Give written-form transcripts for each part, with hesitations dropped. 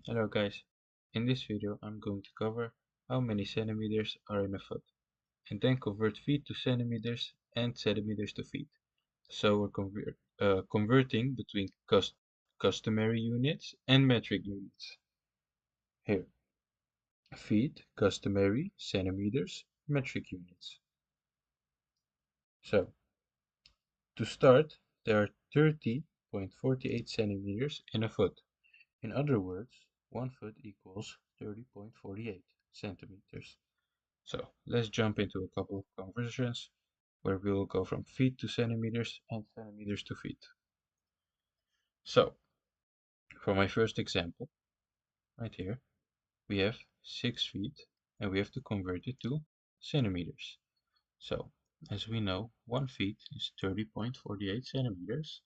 Hello guys, in this video I'm going to cover how many centimeters are in a foot and then convert feet to centimeters and centimeters to feet. So we're converting between customary units and metric units. Here, feet, customary, centimeters, metric units. So to start, there are 30.48 centimeters in a foot. In other words, 1 foot equals 30.48 centimeters. So let's jump into a couple of conversions where we will go from feet to centimeters and centimeters to feet. So for my first example, right here, we have 6 feet and we have to convert it to centimeters. So as we know, 1 feet is 30.48 centimeters.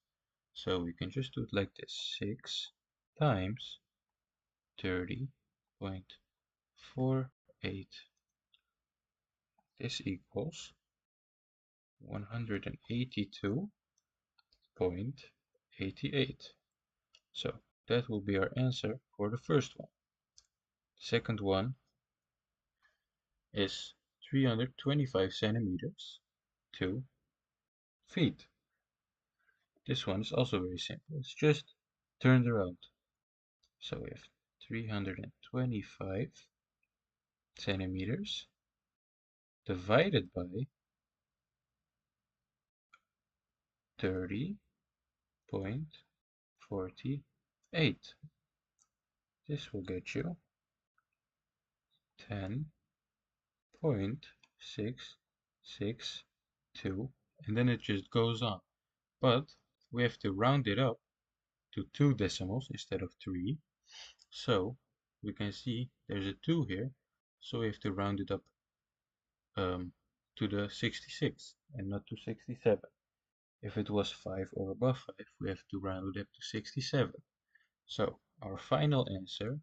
So we can just do it like this, 6 times 30.48. This equals 182.88. So that will be our answer for the first one. The second one is 325 centimeters, 2 feet. This one is also very simple. It's just turned around. So we have 325 centimeters divided by 30.48. This will get you 10.662, and then it just goes on. But we have to round it up to 2 decimals instead of 3. So we can see there's a 2 here, so we have to round it up to the 66 and not to 67. If it was 5 or above 5, we have to round it up to 67. So our final answer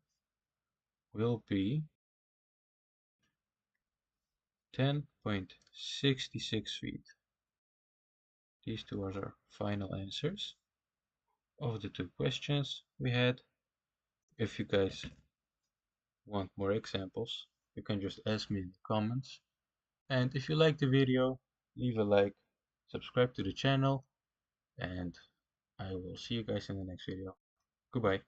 will be 10.66 feet. These two are our final answers of the 2 questions we had. If you guys want more examples, you can just ask me in the comments. And if you like the video, leave a like, subscribe to the channel, and I will see you guys in the next video. Goodbye.